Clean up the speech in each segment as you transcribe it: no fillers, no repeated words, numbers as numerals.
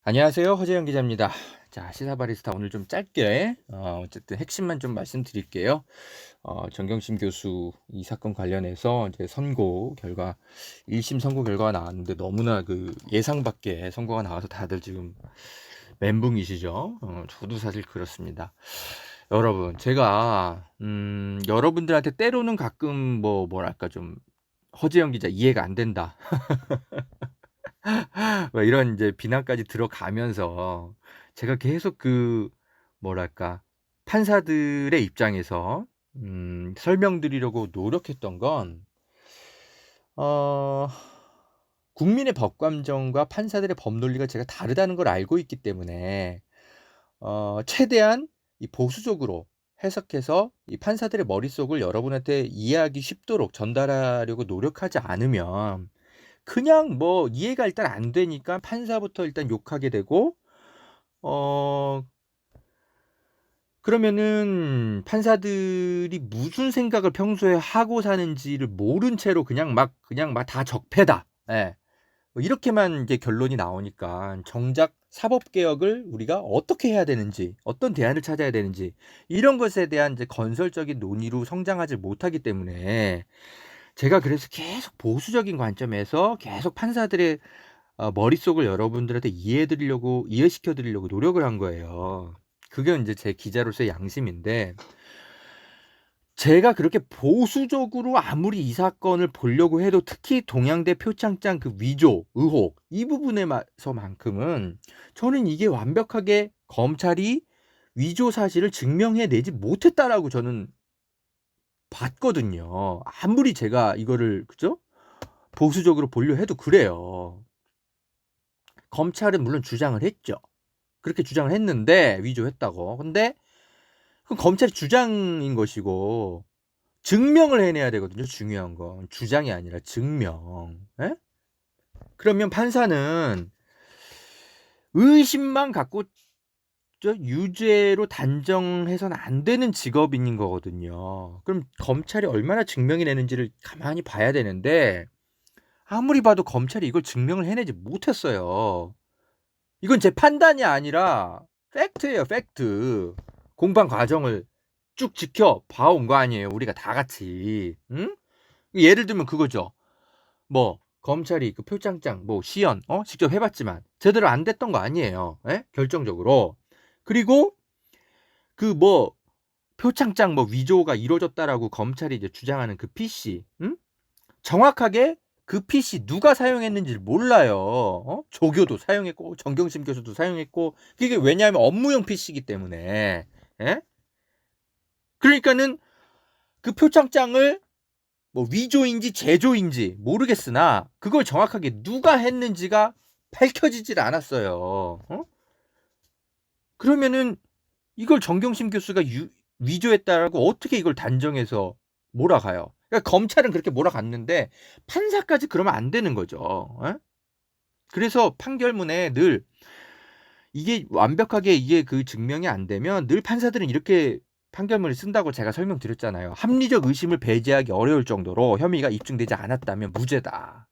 안녕하세요. 허재영 기자입니다. 자, 시사바리스타 오늘 좀 짧게 어쨌든 핵심만 좀 말씀드릴게요. 정경심 교수 이 사건 관련해서 이제 선고 결과 1심 선고 결과가 나왔는데 너무나 그 예상 밖의 선고가 나와서 다들 지금 멘붕이시죠. 저도 사실 그렇습니다. 여러분, 제가 여러분들한테 때로는 가끔 뭐랄까 좀 허재영 기자 이해가 안 된다. 뭐 이런 이제 비난까지 들어가면서 제가 계속 그 뭐랄까 판사들의 입장에서 설명드리려고 노력했던 건 어, 국민의 법감정과 판사들의 법 논리가 제가 다르다는 걸 알고 있기 때문에 최대한 이 보수적으로 해석해서 이 판사들의 머릿속을 여러분한테 이해하기 쉽도록 전달하려고 노력하지 않으면 그냥 뭐 이해가 일단 안 되니까 판사부터 일단 욕하게 되고 어 그러면은 판사들이 무슨 생각을 평소에 하고 사는지를 모른 채로 그냥 막 다 적폐다. 예. 뭐 이렇게만 이제 결론이 나오니까 정작 사법 개혁을 우리가 어떻게 해야 되는지, 어떤 대안을 찾아야 되는지 이런 것에 대한 이제 건설적인 논의로 성장하지 못하기 때문에 제가 그래서 계속 보수적인 관점에서 계속 판사들의 머릿속을 여러분들한테 이해시켜 드리려고 노력을 한 거예요. 그게 인제 제 기자로서의 양심인데 제가 그렇게 보수적으로 아무리 이 사건을 보려고 해도 특히 동양대 표창장 그 위조 의혹 이 부분에 서만큼은 저는 이게 완벽하게 검찰이 위조 사실을 증명해 내지 못했다라고 저는 봤거든요. 아무리 제가 이거를 그죠? 보수적으로 보려 해도 그래요. 검찰은 물론 주장을 했죠. 그렇게 주장을 했는데 위조했다고. 근데 그건 검찰의 주장인 것이고 증명을 해내야 되거든요. 중요한 건 주장이 아니라 증명. 예? 그러면 판사는 의심만 갖고 유죄로 단정해서는 안 되는 직업인 거거든요. 그럼 검찰이 얼마나 증명이 되는지를 가만히 봐야 되는데 아무리 봐도 검찰이 이걸 증명을 해내지 못했어요. 이건 제 판단이 아니라 팩트예요, 팩트. 공판 과정을 쭉 지켜봐온 거 아니에요, 우리가 다 같이. 응? 예를 들면 그거죠. 뭐 검찰이 그 표창장 시연 직접 해봤지만 제대로 안 됐던 거 아니에요. 예? 결정적으로. 그리고 그 표창장 위조가 이루어졌다라고 검찰이 이제 주장하는 그 PC, 응? 정확하게 그 PC 누가 사용했는지를 몰라요. 조교도 사용했고 정경심 교수도 사용했고 그게 왜냐하면 업무용 PC이기 때문에. 예? 그러니까는 그 표창장을 위조인지 제조인지 모르겠으나 그걸 정확하게 누가 했는지가 밝혀지질 않았어요. 그러면은 이걸 정경심 교수가 위조했다라고 어떻게 이걸 단정해서 몰아가요? 그러니까 검찰은 그렇게 몰아갔는데 판사까지 그러면 안 되는 거죠. 그래서 판결문에 늘 이게 완벽하게 이게 그 증명이 안 되면 늘 판사들은 이렇게 판결문을 쓴다고 제가 설명드렸잖아요. 합리적 의심을 배제하기 어려울 정도로 혐의가 입증되지 않았다면 무죄다.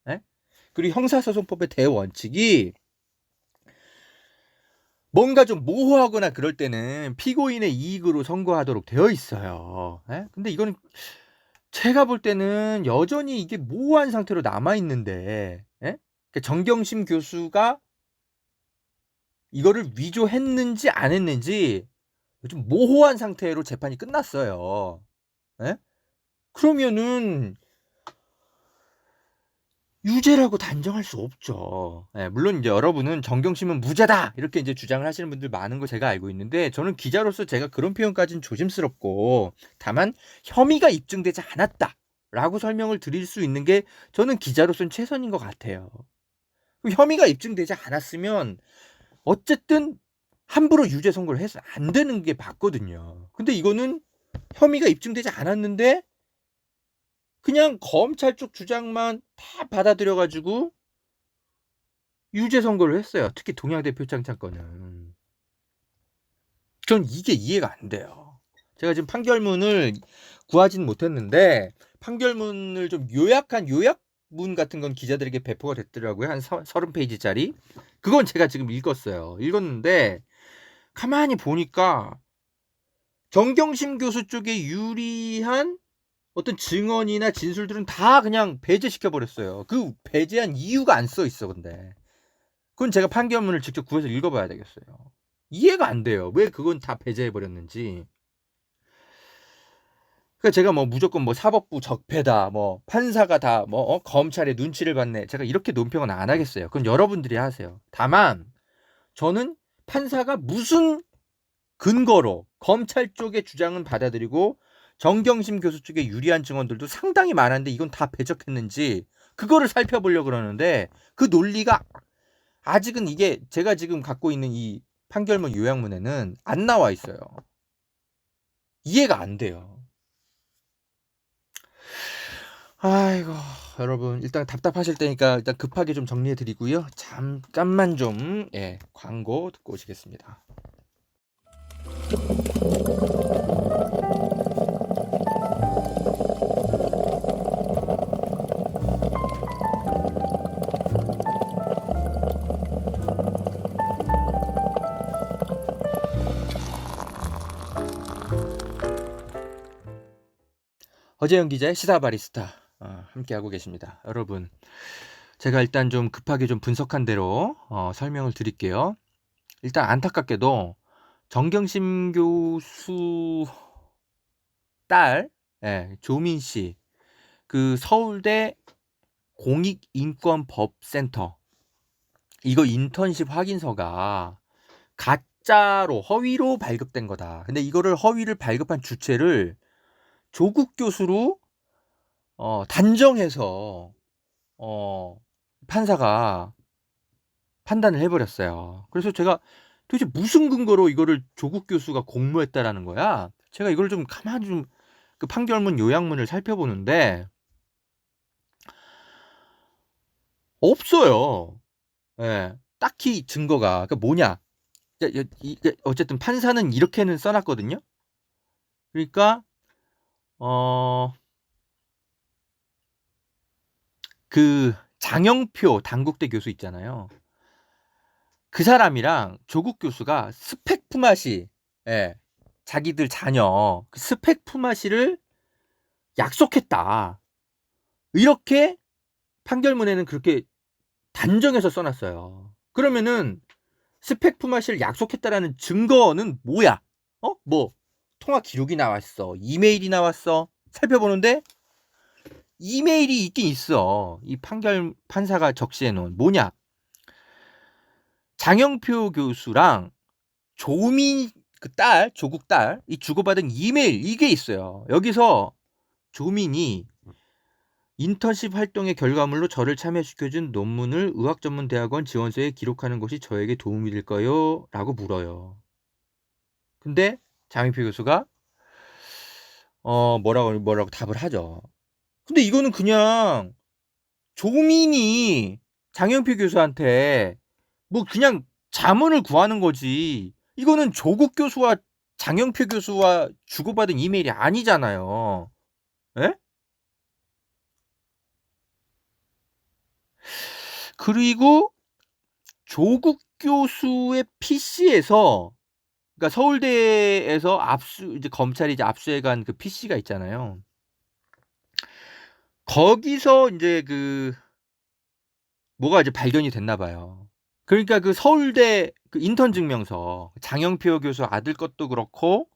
그리고 형사소송법의 대원칙이 뭔가 좀 모호하거나 그럴 때는 피고인의 이익으로 선고하도록 되어 있어요. 근데 이거는 제가 볼 때는 여전히 이게 모호한 상태로 남아 있는데, 그러니까 정경심 교수가 이거를 위조했는지 안 했는지 좀 모호한 상태로 재판이 끝났어요. 그러면은 유죄라고 단정할 수 없죠. 물론 이제 여러분은 정경심은 무죄다 이렇게 이제 주장을 하시는 분들 많은 거 제가 알고 있는데 저는 기자로서 제가 그런 표현까지는 조심스럽고 다만 혐의가 입증되지 않았다라고 설명을 드릴 수 있는 게 저는 기자로서는 최선인 것 같아요. 혐의가 입증되지 않았으면 어쨌든 함부로 유죄 선고를 해서 안 되는 게 맞거든요. 근데 이거는 혐의가 입증되지 않았는데 그냥 검찰 쪽 주장만 다 받아들여 가지고 유죄 선고를 했어요. 특히 동양대 표창장 건은. 전 이게 이해가 안 돼요. 제가 지금 판결문을 구하진 못했는데 판결문을 좀 요약한 문 같은 건 기자들에게 배포가 됐더라고요. 한 30페이지짜리. 그건 제가 지금 읽었어요. 읽었는데 가만히 보니까 정경심 교수 쪽에 유리한 어떤 증언이나 진술들은 다 그냥 배제시켜 버렸어요. 그 배제한 이유가 안 써 있어. 근데 그건 제가 판결문을 직접 구해서 읽어봐야 되겠어요. 이해가 안 돼요. 왜 그건 다 배제해 버렸는지. 그러니까 제가 뭐 무조건 뭐 사법부 적폐다, 뭐 판사가 다 뭐 검찰의 눈치를 봤네. 제가 이렇게 논평은 안 하겠어요. 그건 여러분들이 하세요. 다만 저는 판사가 무슨 근거로 검찰 쪽의 주장은 받아들이고 정경심 교수 쪽에 유리한 증언들도 상당히 많은데 이건 다 배적했는지 그거를 살펴보려고 그러는데 그 논리가 아직은 이게 제가 지금 갖고 있는 이 판결문 요약문에는 안 나와 있어요. 이해가 안 돼요. 아이고 여러분 일단 답답하실 테니까 일단 급하게 좀 정리해 드리고요. 잠깐만 좀 광고 듣고 오시겠습니다. 허재영 기자의 시사 바리스타 함께하고 계십니다. 여러분 제가 일단 좀 급하게 좀 분석한 대로 설명을 드릴게요. 일단 안타깝게도 정경심 교수 딸 조민 씨 그 서울대 공익인권법센터 이거 인턴십 확인서가 가짜로 허위로 발급된 거다. 근데 이거를 허위를 발급한 주체를 조국 교수로 단정해서 판사가 판단을 해버렸어요. 그래서 제가 도대체 무슨 근거로 이거를 조국 교수가 공모했다라는 거야? 제가 이걸 좀 가만히 좀 그 판결문 요약문을 살펴보는데 없어요. 딱히 증거가. 그러니까 뭐냐? 어쨌든 판사는 이렇게는 써놨거든요. 그러니까 그 장영표 단국대 교수 있잖아요. 그 사람이랑 조국 교수가 스펙 품앗이, 자기들 자녀 그 스펙 품앗이를 약속했다. 이렇게 판결문에는 그렇게 단정해서 써놨어요. 그러면은 스펙 품앗이를 약속했다라는 증거는 뭐야? 뭐 통화 기록이 나왔어, 이메일이 나왔어. 살펴보는데 이메일이 있긴 있어. 이 판사가 적시해 놓은 뭐냐? 장영표 교수랑 조민 그 딸, 조국 딸, 이 주고받은 이메일 이게 있어요. 여기서 조민이 인턴십 활동의 결과물로 저를 참여시켜준 논문을 의학전문대학원 지원서에 기록하는 것이 저에게 도움이 될까요? 라고 물어요. 근데 장영표 교수가 뭐라고 답을 하죠. 근데 이거는 그냥 조민이 장영표 교수한테 뭐 그냥 자문을 구하는 거지. 이거는 조국 교수와 장영표 교수와 주고받은 이메일이 아니잖아요. 에? 그리고 조국 교수의 PC에서 그러니까 서울대에서 이제 검찰이 이제 압수해간 그 PC가 있잖아요. 거기서 이제 뭐가 이제 발견이 됐나 봐요. 그러니까 그 서울대 그 인턴 증명서 장영표 교수 아들 것도 그렇고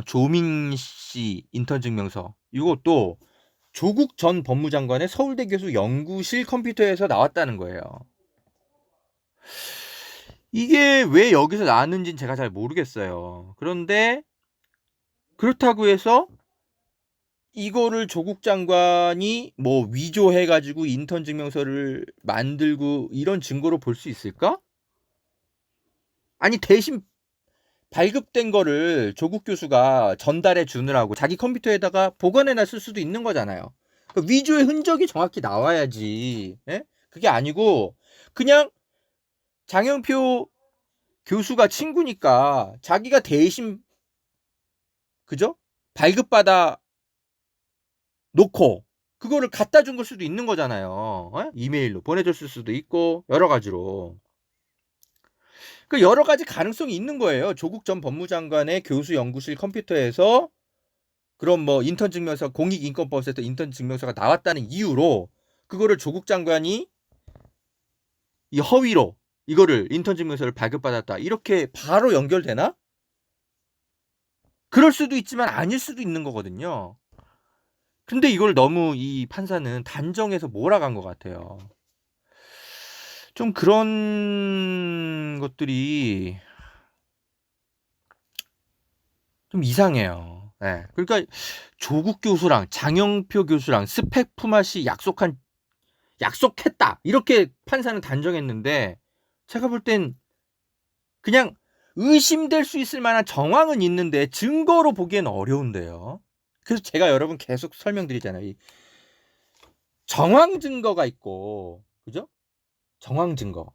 조민 씨 인턴 증명서 이것도 조국 전 법무장관의 서울대 교수 연구실 컴퓨터에서 나왔다는 거예요. 이게 왜 여기서 나왔는지는 제가 잘 모르겠어요. 그런데 그렇다고 해서 이거를 조국 장관이 뭐 위조해가지고 인턴 증명서를 만들고 이런 증거로 볼 수 있을까? 아니 대신 발급된 거를 조국 교수가 전달해 주느라고 자기 컴퓨터에다가 보관해놨을 수도 있는 거잖아요. 그 위조의 흔적이 정확히 나와야지. 그게 아니고 그냥 장영표 교수가 친구니까 자기가 대신 그죠? 발급받아 놓고 그거를 갖다 준 걸 수도 있는 거잖아요. 이메일로 보내줬을 수도 있고 여러 가지로. 그 여러 가지 가능성이 있는 거예요. 조국 전 법무장관의 교수 연구실 컴퓨터에서 그럼 뭐 인턴 증명서 공익인권법에서 인턴 증명서가 나왔다는 이유로 그거를 조국 장관이 이 허위로 이거를 인턴 증명서를 발급받았다. 이렇게 바로 연결되나? 그럴 수도 있지만 아닐 수도 있는 거거든요. 근데 이걸 너무 이 판사는 단정해서 몰아간 것 같아요. 좀 그런 것들이 좀 이상해요. 네. 그러니까 조국 교수랑 장영표 교수랑 스펙 품앗이 약속했다. 이렇게 판사는 단정했는데 제가 볼 땐 그냥 의심될 수 있을 만한 정황은 있는데 증거로 보기엔 어려운데요. 그래서 제가 여러분 계속 설명드리잖아요. 이 정황 증거가 있고, 그죠? 정황 증거.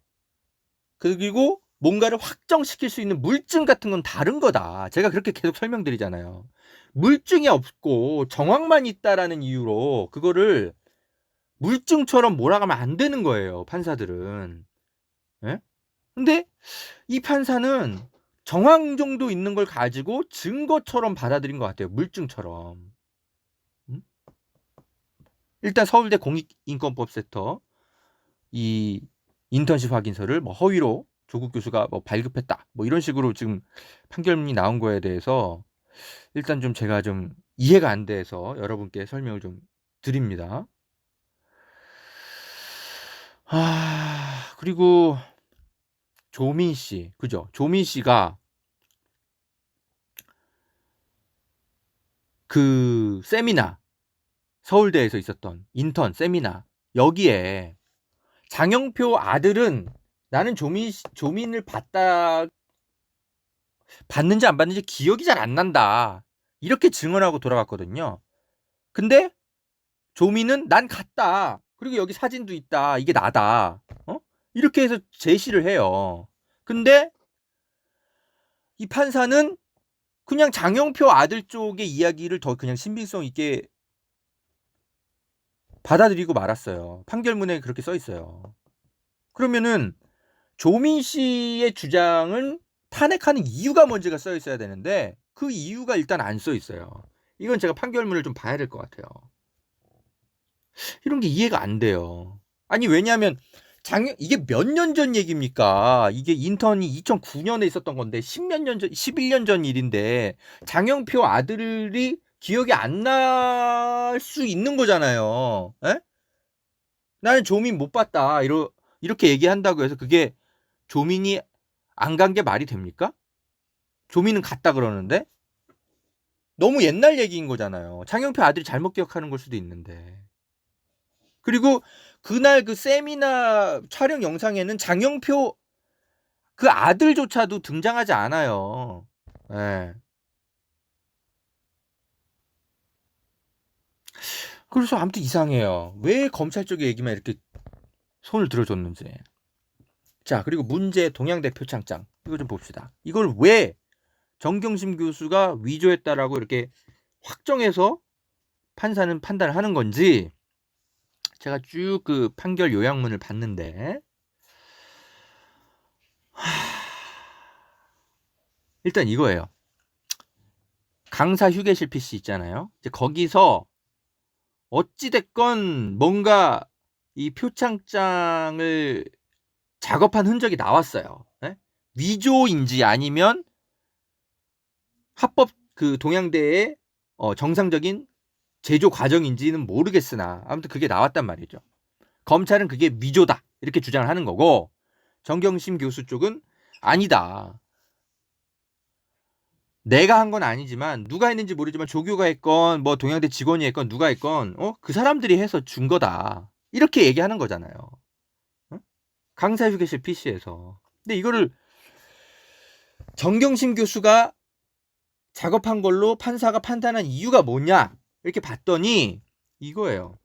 그리고 뭔가를 확정시킬 수 있는 물증 같은 건 다른 거다. 제가 그렇게 계속 설명드리잖아요. 물증이 없고 정황만 있다라는 이유로 그거를 물증처럼 몰아가면 안 되는 거예요. 판사들은. 예? 근데 이 판사는 정황 정도 있는 걸 가지고 증거처럼 받아들인 것 같아요. 물증처럼. 일단 서울대 공익인권법센터 이 인턴십 확인서를 뭐 허위로 조국 교수가 뭐 발급했다. 뭐 이런 식으로 지금 판결문이 나온 거에 대해서 일단 좀 제가 좀 이해가 안 돼서 여러분께 설명을 좀 드립니다. 그리고 조민 씨, 그죠? 조민 씨가 그 세미나, 서울대에서 있었던 인턴 세미나, 여기에 장영표 아들은 나는 조민을 봤는지 안 봤는지 기억이 잘 안 난다. 이렇게 증언하고 돌아갔거든요. 근데 조민은 난 갔다. 그리고 여기 사진도 있다. 이게 나다. 이렇게 해서 제시를 해요. 근데 이 판사는 그냥 장영표 아들 쪽의 이야기를 더 그냥 신빙성 있게 받아들이고 말았어요. 판결문에 그렇게 써 있어요. 그러면은 조민 씨의 주장은 탄핵하는 이유가 뭔지가 써 있어야 되는데 그 이유가 일단 안 써 있어요. 이건 제가 판결문을 좀 봐야 될 것 같아요. 이런 게 이해가 안 돼요. 아니 왜냐하면 이게 몇 년 전 얘기입니까? 이게 인턴이 2009년에 있었던 건데 10몇 년 전, 11년 전 일인데 장영표 아들이 기억이 안 날 수 있는 거잖아요. 에? 나는 조민 못 봤다. 이렇게 얘기한다고 해서 그게 조민이 안 간 게 말이 됩니까? 조민은 갔다 그러는데? 너무 옛날 얘기인 거잖아요. 장영표 아들이 잘못 기억하는 걸 수도 있는데. 그리고 그날 그 세미나 촬영 영상에는 장영표 그 아들조차도 등장하지 않아요. 예. 그래서 아무튼 이상해요. 왜 검찰 쪽의 얘기만 이렇게 손을 들어줬는지. 자, 그리고 문제 동양대 표창장. 이거 좀 봅시다. 이걸 왜 정경심 교수가 위조했다라고 이렇게 확정해서 판사는 판단을 하는 건지 제가 쭉 그 판결 요약문을 봤는데 일단 이거예요. 강사 휴게실 PC 있잖아요. 이제 거기서 어찌됐건 뭔가 이 표창장을 작업한 흔적이 나왔어요. 네? 위조인지 아니면 합법 그 동양대의 정상적인 제조 과정인지는 모르겠으나 아무튼 그게 나왔단 말이죠. 검찰은 그게 위조다 이렇게 주장을 하는 거고 정경심 교수 쪽은 아니다. 내가 한 건 아니지만 누가 했는지 모르지만 조교가 했건 뭐 동양대 직원이 했건 누가 했건 그 사람들이 해서 준 거다. 이렇게 얘기하는 거잖아요. 강사 휴게실 PC에서. 근데 이거를 정경심 교수가 작업한 걸로 판사가 판단한 이유가 뭐냐? 이렇게 봤더니 이거예요.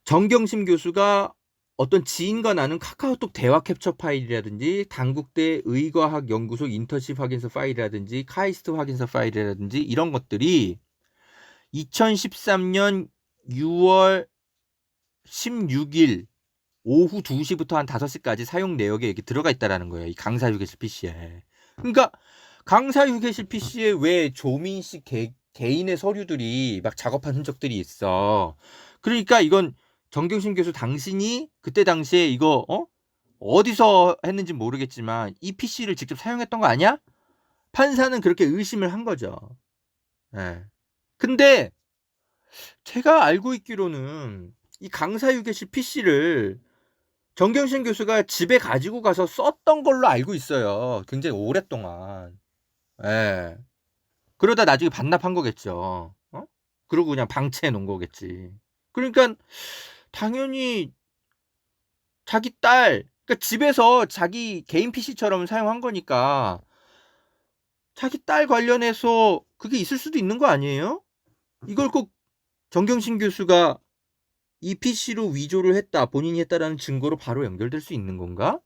정경심 교수가 어떤 지인과 나눈 카카오톡 대화 캡처 파일이라든지 단국대 의과학연구소 인턴십 확인서 파일이라든지 카이스트 확인서 파일이라든지 이런 것들이 2013년 6월 16일 오후 2시부터 한 5시까지 사용 내역에 이렇게 들어가 있다라는 거예요. 이 강사 휴게실 PC에. 그러니까 강사 휴게실 PC에 왜 조민 씨 개인의 서류들이 막 작업한 흔적들이 있어. 그러니까 이건 정경심 교수 당신이 그때 당시에 이거 어디서 했는지 모르겠지만 이 PC를 직접 사용했던 거 아니야? 판사는 그렇게 의심을 한 거죠. 예. 근데 제가 알고 있기로는 이 강사 휴게실 PC를 정경심 교수가 집에 가지고 가서 썼던 걸로 알고 있어요. 굉장히 오랫동안. 예. 그러다 나중에 반납한 거겠죠. 그러고 그냥 방치해 놓은 거겠지. 그러니까 당연히 자기 딸, 그러니까 집에서 자기 개인 PC처럼 사용한 거니까 자기 딸 관련해서 그게 있을 수도 있는 거 아니에요? 이걸 꼭 정경심 교수가 이 PC로 위조를 했다, 본인이 했다라는 증거로 바로 연결될 수 있는 건가?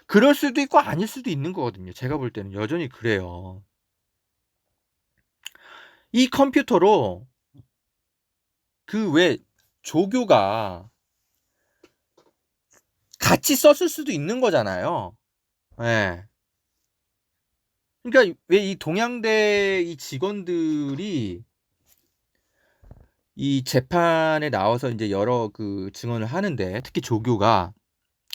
그럴 수도 있고 아닐 수도 있는 거거든요. 제가 볼 때는 여전히 그래요. 이 컴퓨터로 그 왜 조교가 같이 썼을 수도 있는 거잖아요. 예. 그러니까 왜 이 동양대 이 직원들이 이 재판에 나와서 이제 여러 그 증언을 하는데 특히 조교가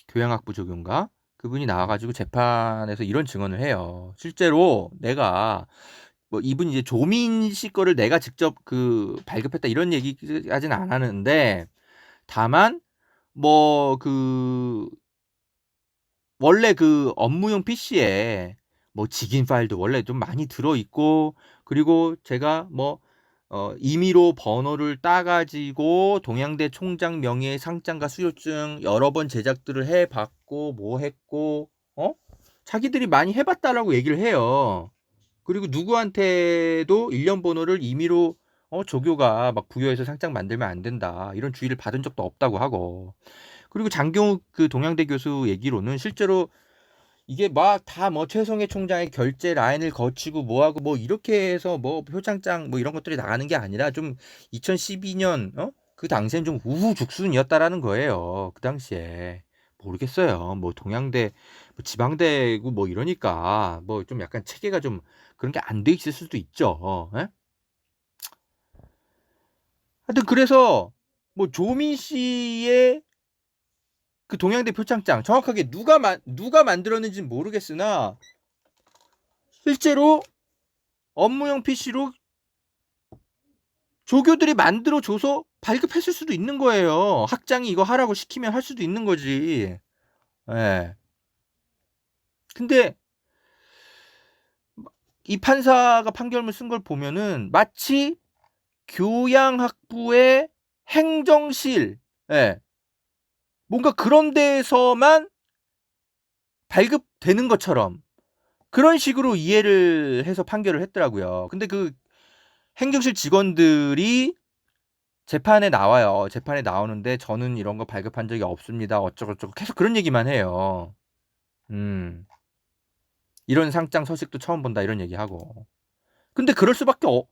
교양학부 조교인가? 그분이 나와가지고 재판에서 이런 증언을 해요. 실제로 내가 뭐 이분이 이제 조민 씨 거를 내가 직접 그 발급했다 이런 얘기까지는 안 하는데 다만 뭐 그 원래 그 업무용 PC에 뭐 직인 파일도 원래 좀 많이 들어 있고 그리고 제가 뭐 임의로 번호를 따가지고 동양대 총장 명의의 상장과 수료증 여러 번 제작들을 해봤고 뭐 했고 자기들이 많이 해봤다라고 얘기를 해요. 그리고 누구한테도 일련 번호를 임의로 조교가 막 부여해서 상장 만들면 안 된다 이런 주의를 받은 적도 없다고 하고 그리고 장경욱 그 동양대 교수 얘기로는 실제로 이게 막 다 뭐 최성해 총장의 결제 라인을 거치고 뭐하고 뭐 이렇게 해서 뭐 표창장 뭐 이런 것들이 나가는 게 아니라 좀 2012년 그 당시엔 좀 우후죽순이었다라는 거예요. 그 당시에 모르겠어요. 뭐 동양대 뭐 지방대고 뭐 이러니까 뭐 좀 약간 체계가 좀 그런 게 안 돼 있을 수도 있죠. 예? 하여튼 그래서 뭐 조민 씨의 그 동양대 표창장 정확하게 누가 만들었는지는 모르겠으나 실제로 업무용 PC로 조교들이 만들어줘서 발급했을 수도 있는 거예요. 학장이 이거 하라고 시키면 할 수도 있는 거지. 예. 근데 이 판사가 판결문 쓴 걸 보면은 마치 교양학부의 행정실, 예. 뭔가 그런 데에서만 발급되는 것처럼 그런 식으로 이해를 해서 판결을 했더라고요. 근데 그 행정실 직원들이 재판에 나와요. 재판에 나오는데 저는 이런 거 발급한 적이 없습니다. 어쩌고저쩌고 계속 그런 얘기만 해요. 이런 상장 서식도 처음 본다 이런 얘기하고. 근데 그럴 수밖에 없,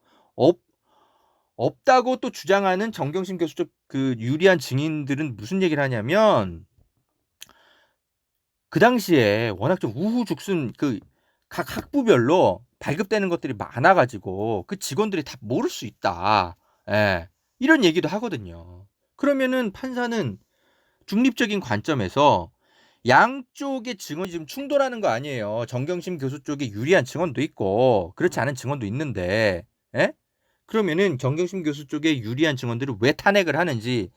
없다고 또 주장하는 정경심 교수 쪽 그 유리한 증인들은 무슨 얘기를 하냐면 그 당시에 워낙 좀 우후죽순 그 각 학부별로 발급되는 것들이 많아가지고 그 직원들이 다 모를 수 있다. 예. 이런 얘기도 하거든요. 그러면은 판사는 중립적인 관점에서 양쪽의 증언이 지금 충돌하는 거 아니에요. 정경심 교수 쪽에 유리한 증언도 있고 그렇지 않은 증언도 있는데 예? 그러면은 정경심 교수 쪽에 유리한 증언들을 왜 탄핵을 하는지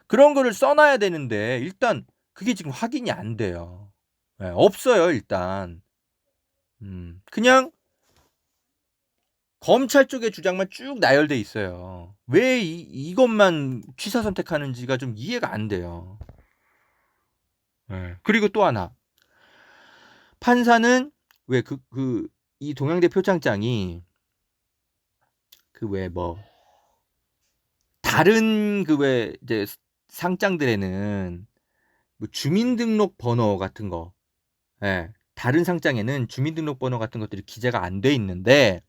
그런 거를 써놔야 되는데 일단 그게 지금 확인이 안 돼요. 예, 없어요 일단. 그냥 검찰 쪽의 주장만 쭉 나열돼 있어요. 왜 이것만 취사 선택하는지가 좀 이해가 안 돼요. 예. 그리고 또 하나 판사는 왜 이 동양대 표창장이 그 왜 뭐 다른 그 왜 이제 상장들에는 뭐 주민등록 번호 같은 거, 예. 다른 상장에는 주민등록 번호 같은 것들이 기재가 안 돼 있는데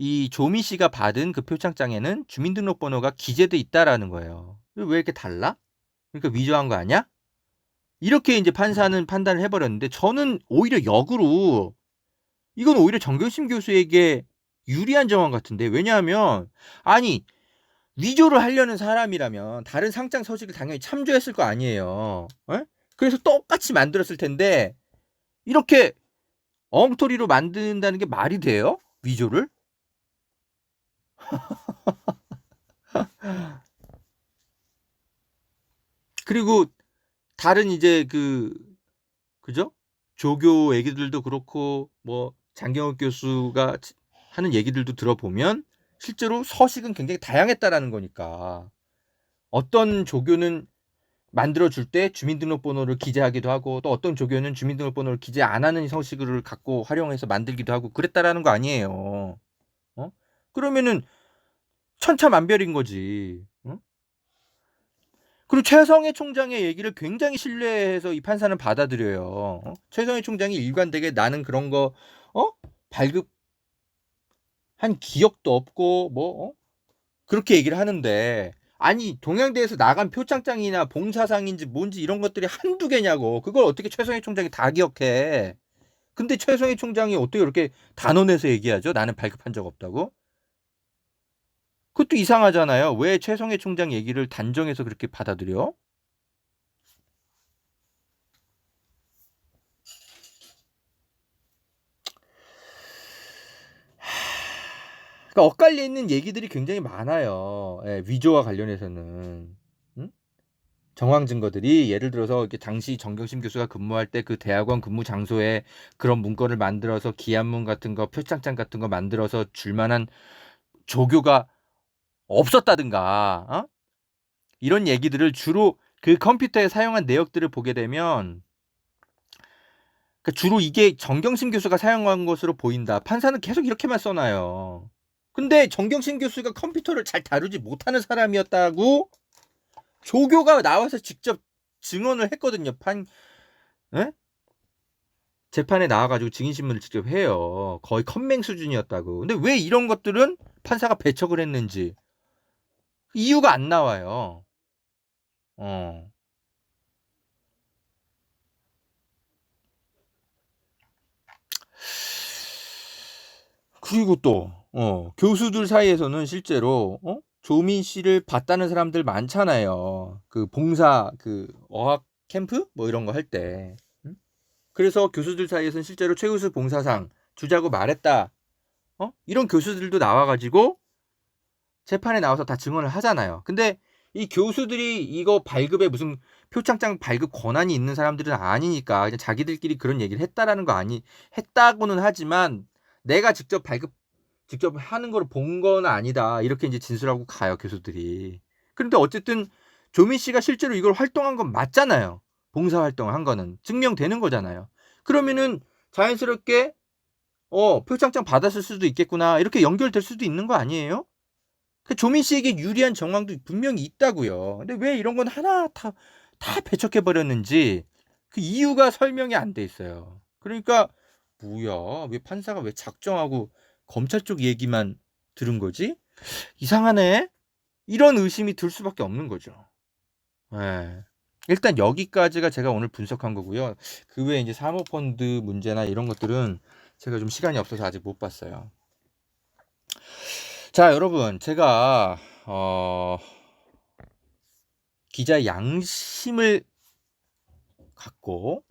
이 조미 씨가 받은 그 표창장에는 주민등록번호가 기재돼 있다라는 거예요. 왜 이렇게 달라? 그러니까 위조한 거 아니야? 이렇게 이제 판사는 판단을 해버렸는데 저는 오히려 역으로 이건 오히려 정경심 교수에게 유리한 정황 같은데 왜냐하면 아니 위조를 하려는 사람이라면 다른 상장 서식을 당연히 참조했을 거 아니에요. 에? 그래서 똑같이 만들었을 텐데 이렇게 엉터리로 만든다는 게 말이 돼요? 위조를? 그리고 다른 이제 그죠? 조교 얘기들도 그렇고 뭐 장경욱 교수가 하는 얘기들도 들어보면 실제로 서식은 굉장히 다양했다라는 거니까 어떤 조교는 만들어줄 때 주민등록번호를 기재하기도 하고 또 어떤 조교는 주민등록번호를 기재 안 하는 서식을 갖고 활용해서 만들기도 하고 그랬다라는 거 아니에요. 어? 그러면은 천차만별인 거지. 어? 그리고 최성해 총장의 얘기를 굉장히 신뢰해서 이 판사는 받아들여요. 어? 최성해 총장이 일관되게 나는 그런 거 발급한 기억도 없고 뭐 그렇게 얘기를 하는데 아니 동양대에서 나간 표창장이나 봉사상인지 뭔지 이런 것들이 한두 개냐고. 그걸 어떻게 최성해 총장이 다 기억해. 근데 최성해 총장이 어떻게 그렇게 단언해서 얘기하죠? 나는 발급한 적 없다고? 그것도 이상하잖아요. 왜 최성해 총장 얘기를 단정해서 그렇게 받아들여? 그러니까 엇갈려 있는 얘기들이 굉장히 많아요. 예, 위조와 관련해서는. 응? 정황 증거들이 예를 들어서 이렇게 당시 정경심 교수가 근무할 때 그 대학원 근무 장소에 그런 문건을 만들어서 기한문 같은 거, 표창장 같은 거 만들어서 줄 만한 조교가 없었다든가, 이런 얘기들을 주로 그 컴퓨터에 사용한 내역들을 보게 되면 그러니까 주로 이게 정경심 교수가 사용한 것으로 보인다. 판사는 계속 이렇게만 써놔요. 근데 정경심 교수가 컴퓨터를 잘 다루지 못하는 사람이었다고 조교가 나와서 직접 증언을 했거든요. 에? 재판에 나와가지고 증인신문을 직접 해요. 거의 컴맹 수준이었다고. 근데 왜 이런 것들은 판사가 배척을 했는지 이유가 안 나와요. 어. 그리고 또 교수들 사이에서는 실제로 조민 씨를 봤다는 사람들 많잖아요. 그 봉사 어학 캠프 뭐 이런 거 할 때. 그래서 교수들 사이에서는 실제로 최우수 봉사상 주자고 말했다. 이런 교수들도 나와가지고 재판에 나와서 다 증언을 하잖아요. 근데 이 교수들이 이거 발급에 무슨 표창장 발급 권한이 있는 사람들은 아니니까 그냥 자기들끼리 그런 얘기를 했다라는 거 했다고는 하지만 내가 직접 하는 걸 본 건 아니다. 이렇게 이제 진술하고 가요, 교수들이. 그런데 어쨌든 조민 씨가 실제로 이걸 활동한 건 맞잖아요. 봉사 활동을 한 거는 증명되는 거잖아요. 그러면은 자연스럽게 표창장 받았을 수도 있겠구나. 이렇게 연결될 수도 있는 거 아니에요? 그 조민 씨에게 유리한 정황도 분명히 있다고요. 근데 왜 이런 건 하나 다 배척해 버렸는지 그 이유가 설명이 안 돼 있어요. 그러니까 뭐야? 왜 판사가 왜 작정하고 검찰 쪽 얘기만 들은 거지? 이상하네. 이런 의심이 들 수밖에 없는 거죠. 예. 일단 여기까지가 제가 오늘 분석한 거고요. 그 외에 이제 사모펀드 문제나 이런 것들은 제가 좀 시간이 없어서 아직 못 봤어요. 자, 여러분, 제가 기자의 양심을 갖고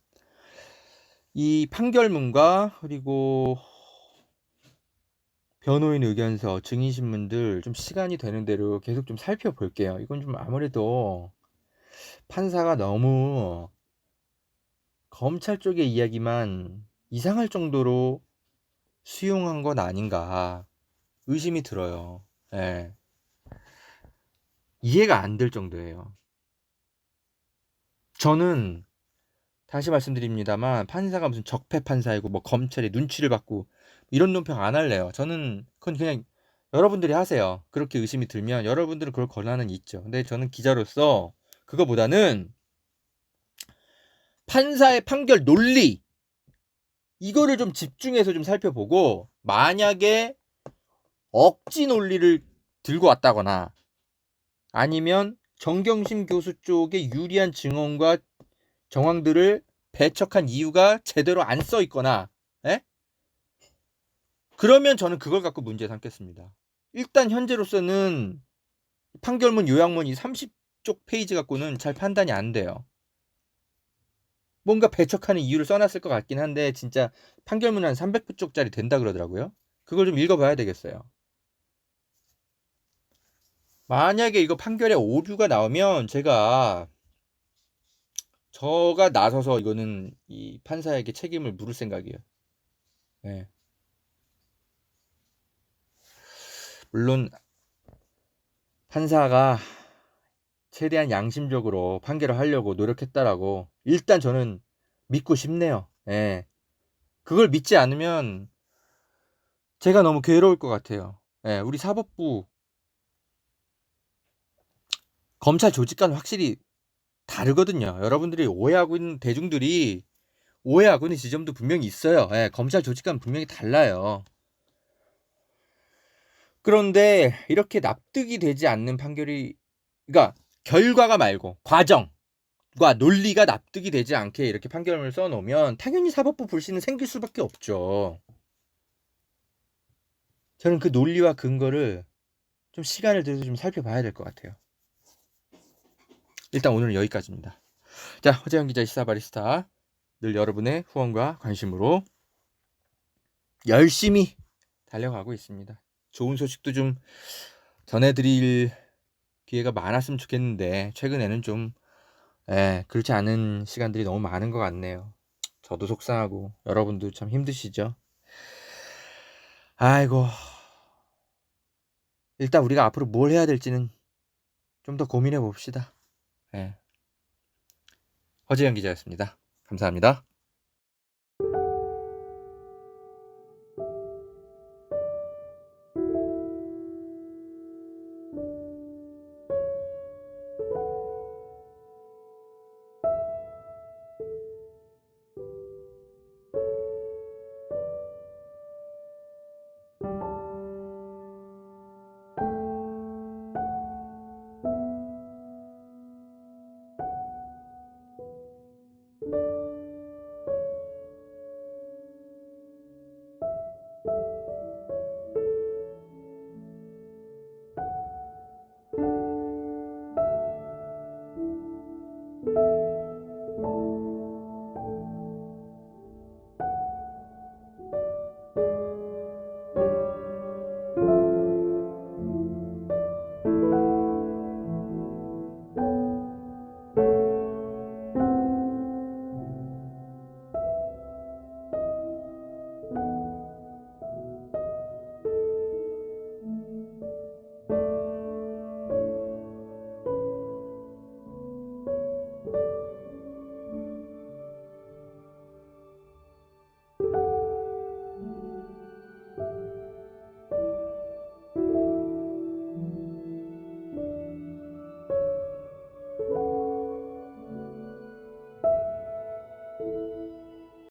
이 판결문과 그리고 변호인 의견서, 증인신문들 좀 시간이 되는 대로 계속 좀 살펴볼게요. 이건 좀 아무래도 판사가 너무 검찰 쪽의 이야기만 이상할 정도로 수용한 건 아닌가 의심이 들어요. 예. 이해가 안 될 정도예요. 저는 다시 말씀드립니다만 판사가 무슨 적폐 판사이고 뭐 검찰이 눈치를 받고 이런 논평 안 할래요. 저는 그건 그냥 여러분들이 하세요. 그렇게 의심이 들면 여러분들은 그럴 권한은 있죠. 근데 저는 기자로서 그거보다는 판사의 판결 논리 이거를 좀 집중해서 좀 살펴보고 만약에 억지 논리를 들고 왔다거나 아니면 정경심 교수 쪽에 유리한 증언과 정황들을 배척한 이유가 제대로 안 써 있거나, 에? 그러면 저는 그걸 갖고 문제 삼겠습니다. 일단 현재로서는 판결문 요약문 이 30쪽 페이지 갖고는 잘 판단이 안 돼요. 뭔가 배척하는 이유를 써놨을 것 같긴 한데 진짜 판결문 한 300쪽짜리 된다 그러더라고요. 그걸 좀 읽어봐야 되겠어요. 만약에 이거 판결에 오류가 나오면 저가 나서서 이거는 이 판사에게 책임을 물을 생각이에요. 네. 물론 판사가 최대한 양심적으로 판결을 하려고 노력했다라고 일단 저는 믿고 싶네요. 예. 그걸 믿지 않으면 제가 너무 괴로울 것 같아요. 예, 우리 사법부 검찰 조직과는 확실히 다르거든요. 여러분들이 오해하고 있는 대중들이 오해하고 있는 지점도 분명히 있어요. 예, 검찰 조직과는 분명히 달라요. 그런데 이렇게 납득이 되지 않는 판결이, 그러니까 결과가 말고 과정과 논리가 납득이 되지 않게 이렇게 판결문을 써놓으면 당연히 사법부 불신은 생길 수밖에 없죠. 저는 그 논리와 근거를 좀 시간을 들여서 좀 살펴봐야 될 것 같아요. 일단 오늘은 여기까지입니다. 자, 허재영 기자 시사 바리스타, 늘 여러분의 후원과 관심으로 열심히 달려가고 있습니다. 좋은 소식도 좀 전해드릴 기회가 많았으면 좋겠는데 최근에는 좀 그렇지 않은 시간들이 너무 많은 것 같네요. 저도 속상하고 여러분도 참 힘드시죠? 아이고, 일단 우리가 앞으로 뭘 해야 될지는 좀 더 고민해 봅시다. 허재영 기자였습니다. 감사합니다.